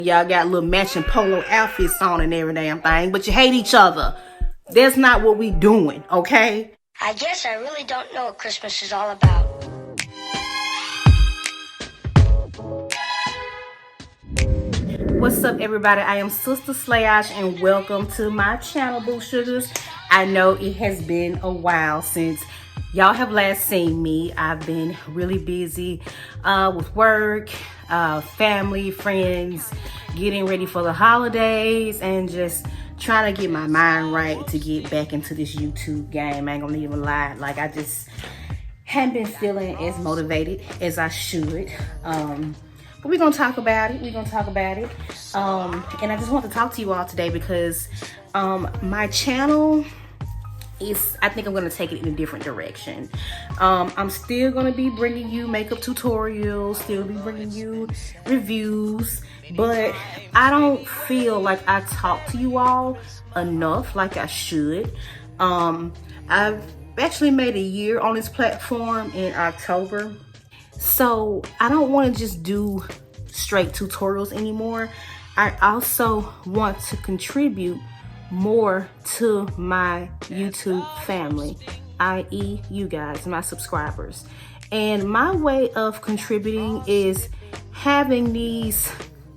Y'all got little matching polo outfits on and every damn thing, but you hate each other. That's not what we doing, okay? I guess I really don't know what Christmas is all about. What's up, everybody? I am Sister Slayash, and welcome to my channel, Boo Sugars. I know it has been a while since y'all have last seen me. I've been really busy with work, family, friends, getting ready for the holidays, and just trying to get my mind right to get back into this YouTube game. I ain't gonna even lie. Like, I just haven't been feeling as motivated as I should. But we're gonna talk about it. And I just want to talk to you all today because my channel is, I think I'm gonna take it in a different direction. I'm still gonna be bringing you makeup tutorials, still be bringing you reviews, but I don't feel like I talk to you all enough like I should. I've actually made a year on this platform in October. So I don't want to just do straight tutorials anymore. I also want to contribute more to my YouTube family, i.e. you guys, my subscribers. And my way of contributing is having these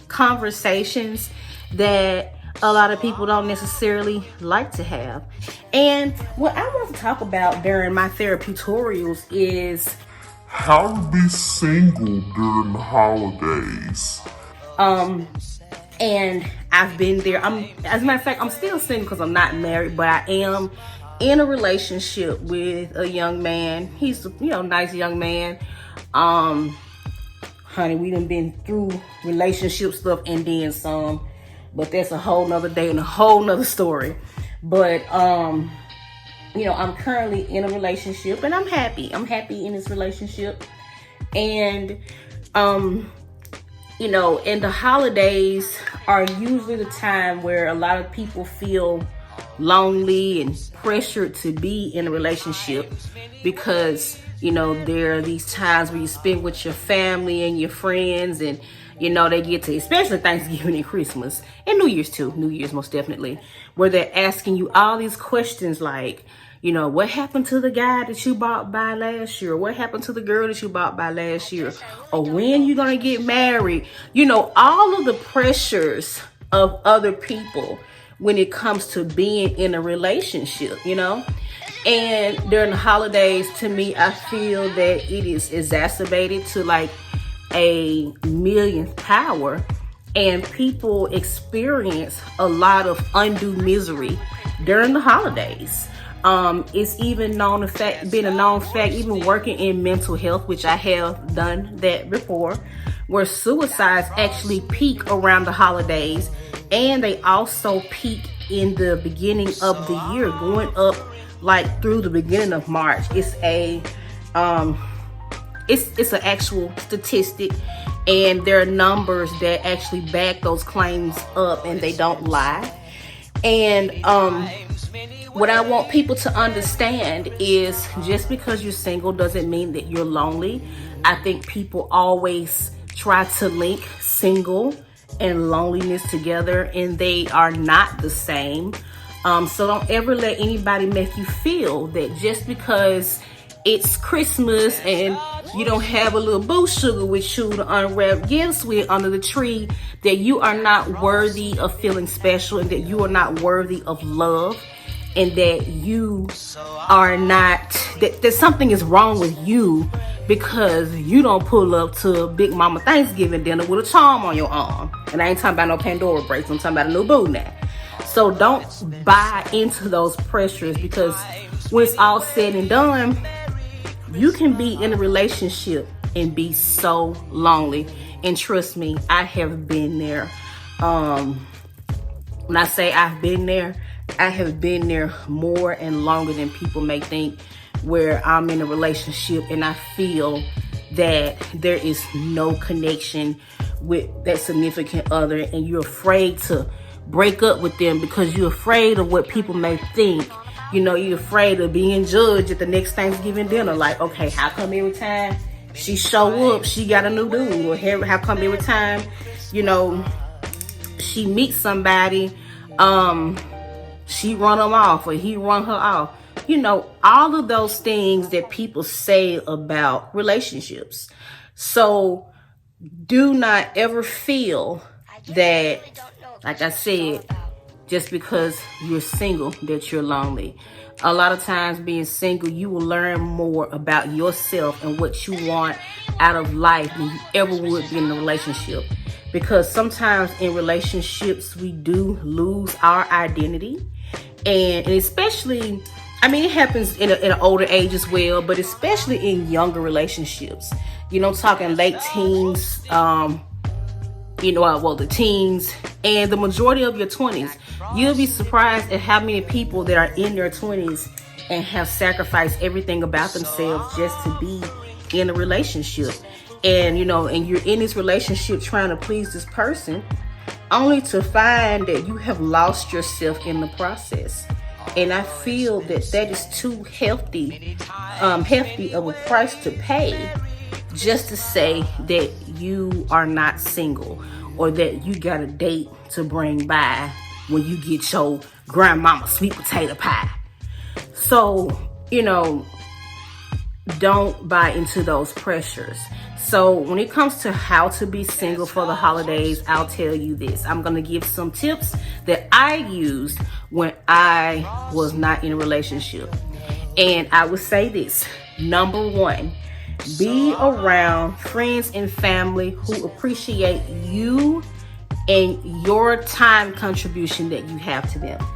conversations that a lot of people don't necessarily like to have. And what I want to talk about during my Therapeutic-torials is how to be single during the holidays. And I've been there. As a matter of fact, I'm still single because I'm not married, but I am in a relationship with a young man. He's a, nice young man. Honey, we done been through relationship stuff and then some, but that's a whole nother day and a whole nother story. But, I'm currently in a relationship and I'm happy. I'm happy in this relationship. And, and the holidays are usually the time where a lot of people feel lonely and pressured to be in a relationship because, there are these times where you spend with your family and your friends and, they get to, especially Thanksgiving and Christmas and New Year's too. New Year's most definitely, where they're asking you all these questions like, what happened to the guy that you bought by last year? What happened to the girl that you bought by last year? Or when you gonna get married? All of the pressures of other people when it comes to being in a relationship, And during the holidays, to me, I feel that it is exacerbated to like a millionth power, and people experience a lot of undue misery during the holidays. It's even been a known fact, even working in mental health, which I have done that before, where suicides actually peak around the holidays, and they also peak in the beginning of the year, going up like through the beginning of March. It's an actual statistic, and there are numbers that actually back those claims up, and they don't lie. And what I want people to understand is just because you're single doesn't mean that you're lonely. I think people always try to link single and loneliness together, and they are not the same. So don't ever let anybody make you feel that just because it's Christmas and you don't have a little boo sugar with you to unwrap gifts with under the tree, that you are not worthy of feeling special, and that you are not worthy of love, and that you are not, that something is wrong with you because you don't pull up to Big Mama Thanksgiving dinner with a charm on your arm. And I ain't talking about no Pandora breaks, I'm talking about a new boo now. So don't buy into those pressures, because when it's all said and done, you can be in a relationship and be so lonely. And trust me, I have been there. When I say I've been there, I have been there more and longer than people may think, where I'm in a relationship and I feel that there is no connection with that significant other, and you're afraid to break up with them because you're afraid of what people may think. You're afraid of being judged at the next Thanksgiving dinner. Like, okay, how come every time she show up, she got a new dude? Or how come every time, she meets somebody, she run him off or he run her off. You know, all of those things that people say about relationships. So do not ever feel that, like I said, just because you're single that you're lonely. A lot of times being single, you will learn more about yourself and what you want out of life than you ever would be in a relationship. Because sometimes in relationships, we do lose our identity. And especially, I mean, it happens in an older age as well, but especially in younger relationships. You know, talking late teens, the teens and the majority of your 20s. You'll be surprised at how many people that are in their 20s and have sacrificed everything about themselves just to be in a relationship. And, you know, and you're in this relationship trying to please this person only to find that you have lost yourself in the process. And I feel that that is too hefty of a price to pay just to say that you are not single or that you got a date to bring by when you get your grandmama sweet potato pie. So, you know, don't buy into those pressures. So when it comes to how to be single for the holidays, I'll tell you this. I'm going to give some tips that I used when I was not in a relationship. And I would say this. Number one, be around friends and family who appreciate you and your time contribution that you have to them.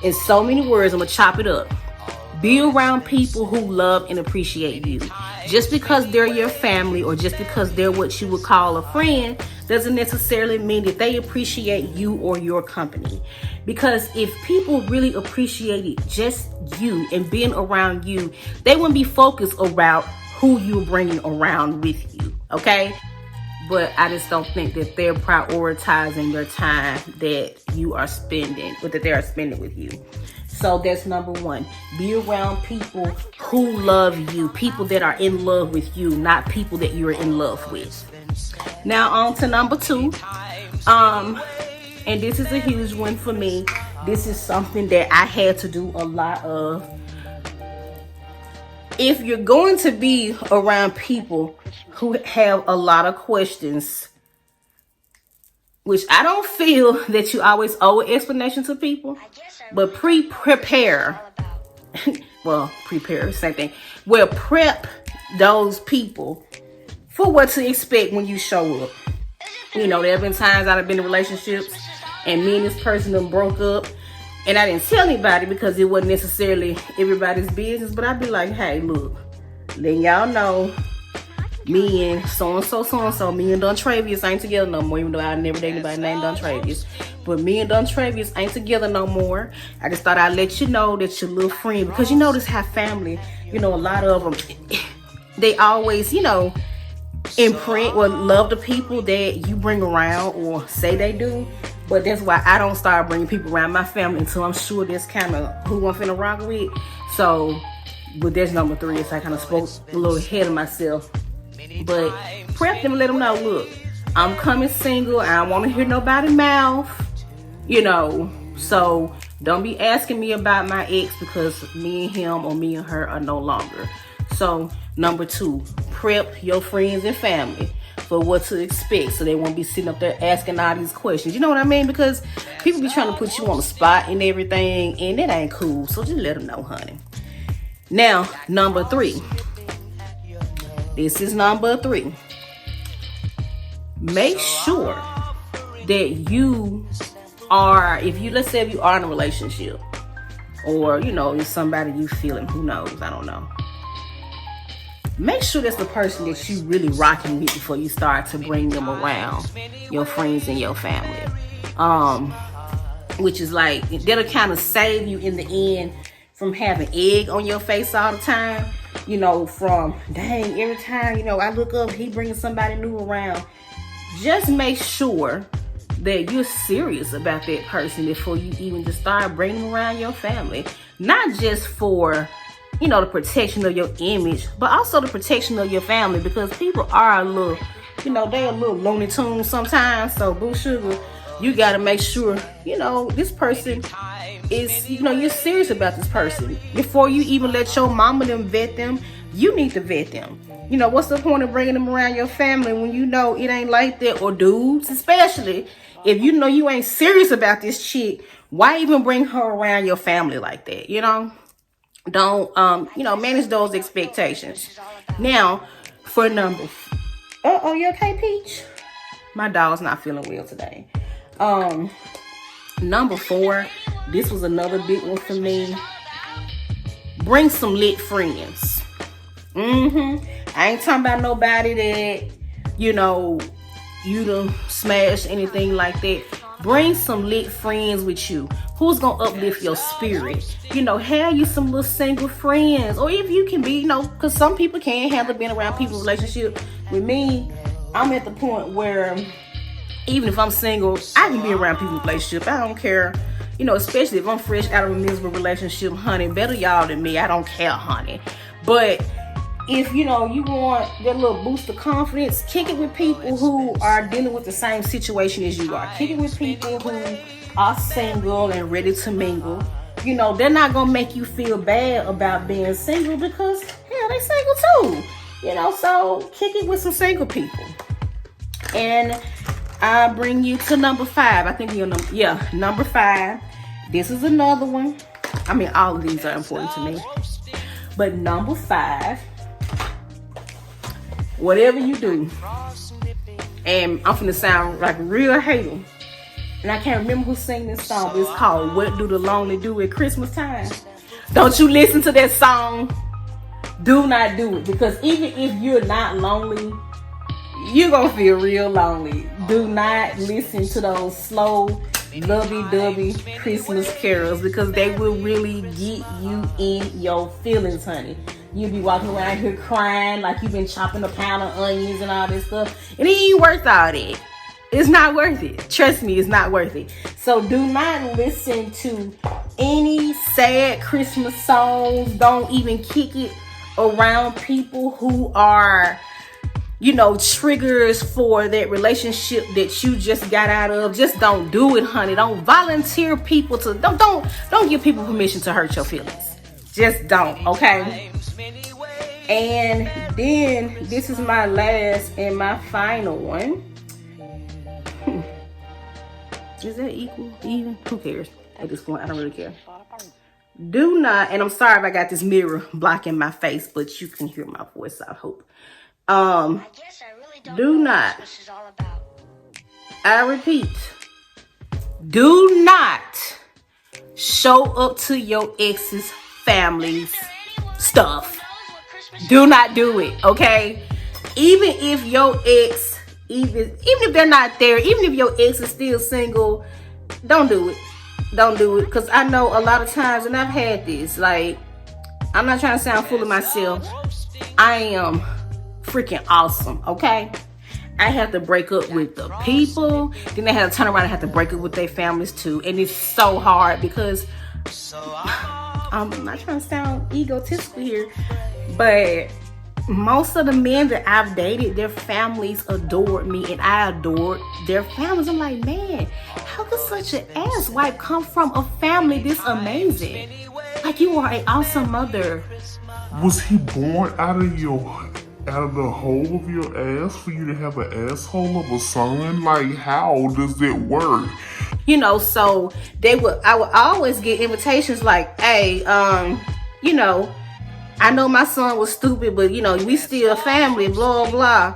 In so many words, I'm going to chop it up. Be around people who love and appreciate you. Just because they're your family or just because they're what you would call a friend doesn't necessarily mean that they appreciate you or your company. Because if people really appreciated just you and being around you, they wouldn't be focused about who you're bringing around with you, okay? But I just don't think that they're prioritizing their time that you are spending, or that they are spending with you. So that's number one. Be around people who love you, people that are in love with you, not people that you're in love with. Now on to number two. And this is a huge one for me. This is something that I had to do a lot of. If you're going to be around people who have a lot of questions, which I don't feel that you always owe an explanation to people, but prepare. Well, prepare, same thing. Well, prep those people for what to expect when you show up. You know, there have been times I've been in relationships and me and this person done broke up. And I didn't tell anybody because it wasn't necessarily everybody's business. But I'd be like, hey, look, letting y'all know, me and so-and-so, me and Don Travius ain't together no more. Even though I never dated anybody named Don Travius. But me and Don Travius ain't together no more. I just thought I'd let you know that your little friend, because you know this how family, you know, a lot of them, they always, you know, imprint or love the people that you bring around or say they do. But that's why I don't start bringing people around my family until I'm sure that's kind of who I'm finna rock with. So, but that's number three. So I kind of spoke a little ahead of myself. But prep them and let them know, look, I'm coming single. I don't want to hear nobody's mouth, you know. So don't be asking me about my ex because me and him or me and her are no longer. So number two, prep your friends and family for what to expect, so they won't be sitting up there asking all these questions. You know what I mean? Because people be trying to put you on the spot and everything, and that ain't cool. So just let them know, honey. Now, number three. This is number three. Make sure that you are, let's say if you are in a relationship, or, you know, it's somebody you feeling, who knows, I don't know. Make sure that's the person that you really rocking with before you start to bring them around your friends and your family. Which is like, that'll kind of save you in the end from having egg on your face all the time. You know, from, dang, every time, you know, I look up, he bringing somebody new around. Just make sure that you're serious about that person before you even just start bringing them around your family. Not just for, you know, the protection of your image, but also the protection of your family, because people are a little, you know, they're a little Looney Tunes sometimes. So, boo sugar, You got to make sure, this person is, you're serious about this person. Before you even let your mama them vet them, you need to vet them. What's the point of bringing them around your family when you know it ain't like that? Or dudes, especially, if you know you ain't serious about this chick, why even bring her around your family like that? Don't, manage those expectations. Now, for numbers. You okay, Peach? My dog's not feeling well today. Number 4, this was another big one for me. Bring some lit friends. I ain't talking about nobody that, you done smash anything like that. Bring some lit friends with you. Who's gonna uplift your spirit? Have you some little single friends. Or if you can be, because some people can't handle being around people's relationship. With me, I'm at the point where even if I'm single, I can be around people's relationship. I don't care. Especially if I'm fresh out of a miserable relationship, honey. Better y'all than me. I don't care, honey. But if you want that little boost of confidence, kick it with people who are dealing with the same situation as you are. Kick it with people who are single and ready to mingle. They're not gonna make you feel bad about being single because hell, they single too. So kick it with some single people. And I bring you to number 5. I think you're number 5. This is another one. I mean, all of these are important to me. But number 5, whatever you do, and I'm finna sound like a real hater, and I can't remember who sang this song, but it's called What Do the Lonely Do at Christmas Time? Don't you listen to that song. Do not do it. Because even if you're not lonely, you're gonna feel real lonely. Do not listen to those slow, lovey-dovey Christmas carols because they will really get you in your feelings, honey. You'll be walking around here crying like you've been chopping a pound of onions and all this stuff. And it ain't worth all that. It's not worth it. Trust me, it's not worth it. So do not listen to any sad Christmas songs. Don't even kick it around people who are, triggers for that relationship that you just got out of. Just don't do it, honey. Don't volunteer people to, don't give people permission to hurt your feelings. Just don't, okay? And then this is my last and my final one. Is that equal? Even? Who cares? At this point, I don't really care. Do not, and I'm sorry if I got this mirror blocking my face, but you can hear my voice, I hope. I guess I really don't do know not. what Christmas is all about. I repeat, do not show up to your ex's family's stuff. Do not do it, okay? Even if your ex, even if they're not there, even if your ex is still single, don't do it. Don't do it. Because I know a lot of times, and I've had this, like, I'm not trying to sound full of myself. I am freaking awesome, okay? I have to break up with the people. Then they have to turn around and have to break up with their families too. And it's so hard because I'm not trying to sound egotistical here, but most of the men that I've dated, their families adored me and I adored their families. I'm like, man, how could such an asswipe come from a family this amazing? Like, you are an awesome mother. Was he born out of the hole of your ass for you to have an asshole of a son? Like, how does it work? So I would always get invitations like, hey, I know my son was stupid, but we still family, blah, blah.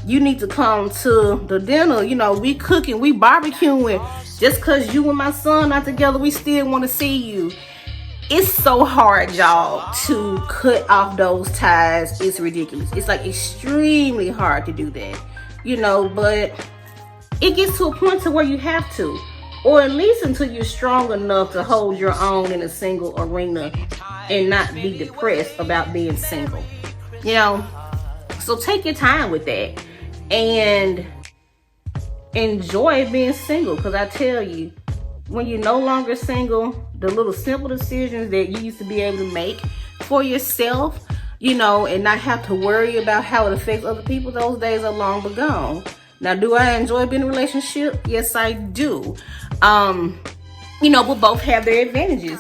You need to come to the dinner. We cooking, we barbecuing. Just cause you and my son not together, we still want to see you. It's so hard, y'all, to cut off those ties. It's ridiculous. It's like extremely hard to do that, but it gets to a point to where you have to, or at least until you're strong enough to hold your own in a single arena and not be depressed about being single, So take your time with that and enjoy being single. Because I tell you, when you're no longer single, the little simple decisions that you used to be able to make for yourself, and not have to worry about how it affects other people, those days are long but gone. Now, do I enjoy being in a relationship? Yes, I do. But both have their advantages.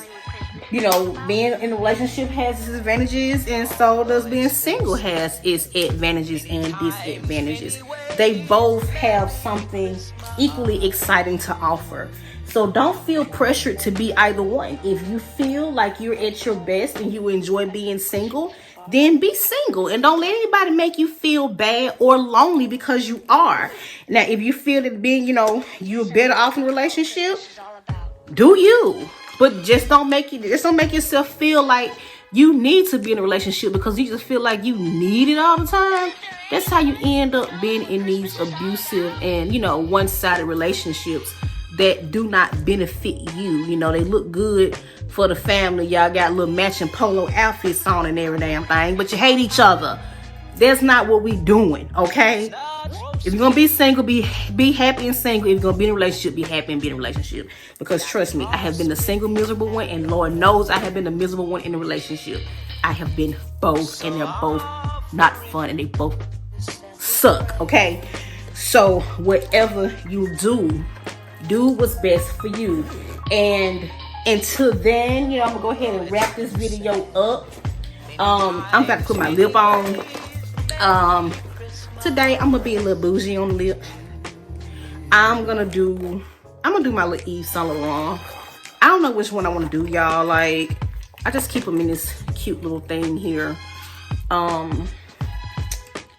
Being in a relationship has its advantages, and so does being single has its advantages and disadvantages. They both have something equally exciting to offer. So don't feel pressured to be either one. If you feel like you're at your best and you enjoy being single, then be single, and don't let anybody make you feel bad or lonely because you are. Now, if you feel that you're better off in a relationship, do you? But just don't make yourself feel like you need to be in a relationship because you just feel like you need it all the time. That's how you end up being in these abusive and one-sided relationships that do not benefit you. They look good for the family. Y'all got little matching polo outfits on and every damn thing, but you hate each other. That's not what we doing, okay? If you're gonna be single, be happy and single. If you're gonna be in a relationship, be happy and be in a relationship. Because trust me, I have been the single miserable one, and Lord knows I have been the miserable one in a relationship. I have been both, and they're both not fun, and they both suck, okay? So whatever you do what's best for you. And until then, I'm gonna go ahead and wrap this video up. I'm about to put my lip on. Today I'm gonna be a little bougie on the lip. I'm gonna do my little Yves Saint Laurent. I don't know which one I want to do, y'all. Like, I just keep them in this cute little thing here. I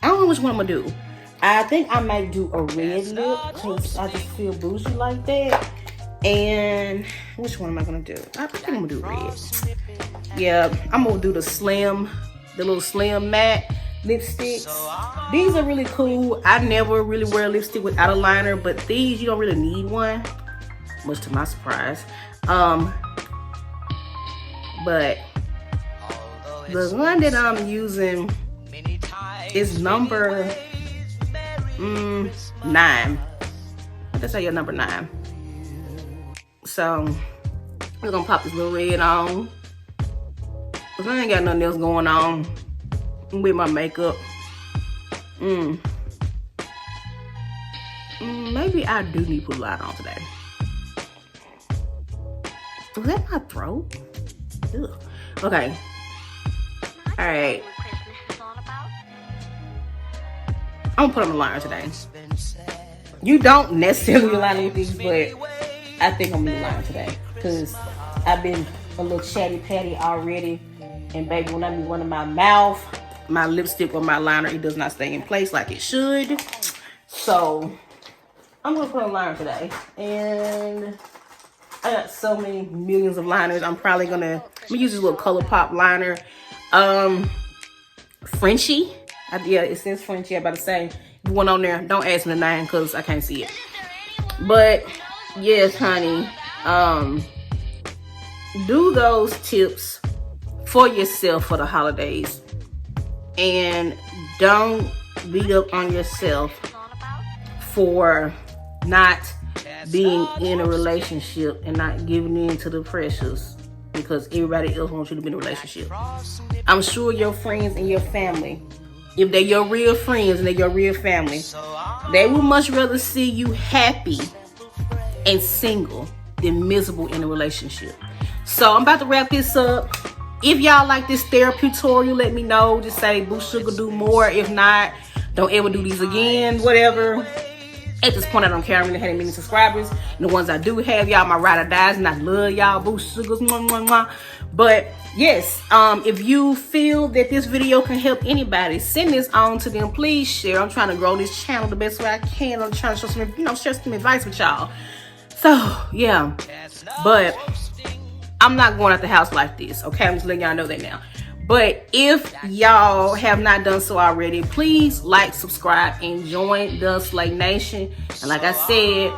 don't know which one I'm gonna do. I think I might do a red lip because I just feel bougie like that. And which one am I gonna do? I think I'm gonna do red. Yeah, I'm gonna do the little slim matte lipsticks. These are really cool. I never really wear a lipstick without a liner, but these, you don't really need one, much to my surprise. But the one that I'm using is number 9. That's how your number 9. So we're gonna pop this little red on, cause I ain't got nothing else going on with my makeup. Maybe I do need to put a light on today. Was that my throat? Ugh. Okay. All right. I'm gonna put on the liner today. You don't necessarily line with these, but I think I'm gonna line today because I've been a little chatty patty already. And baby, when I be running my mouth, my lipstick or my liner, it does not stay in place like it should. So I'm gonna put on liner today. And I got so many millions of liners. I'm gonna use this little ColourPop liner. Frenchie. Yeah, it says Frenchie. I'm about to say one on there. Don't ask me the name because I can't see it. But yes, honey. Do those tips for yourself for the holidays. And don't beat up on yourself for not being in a relationship and not giving in to the pressures because everybody else wants you to be in a relationship. I'm sure your friends and your family, if they're your real friends and they're your real family, they would much rather see you happy and single than miserable in a relationship. So I'm about to wrap this up. If y'all like this Therapeutic-torial, let me know. Just say, Boo Sugar, do more. If not, don't ever do these again. Whatever. At this point, I don't care. I really had many subscribers. And the ones I do have, y'all, my ride or dies, and I love y'all, Boo Sugars. Mwah, mwah, mwah. But yes, if you feel that this video can help anybody, send this on to them. Please share. I'm trying to grow this channel the best way I can. I'm trying to show some, share some advice with y'all. So yeah, but I'm not going out the house like this, okay? I'm just letting y'all know that now. But if y'all have not done so already, please like, subscribe, and join the Slay Nation. And like I said,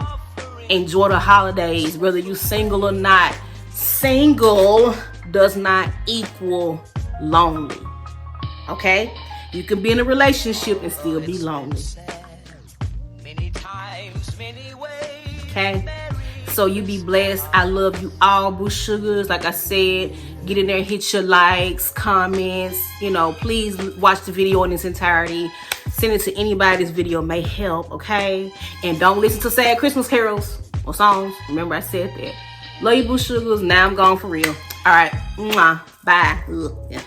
enjoy the holidays, whether you single or not. Single does not equal lonely, okay? You can be in a relationship and still be lonely, okay? So you be blessed. I love you all, Boo Sugars. Like I said, get in there, hit your likes, comments. Please watch the video in its entirety. Send it to anybody this video may help, okay? And don't listen to sad Christmas carols or songs. Remember I said that. Love you, Boo Sugars. Now I'm gone for real. All right. Mwah. Bye. Ugh. Yeah.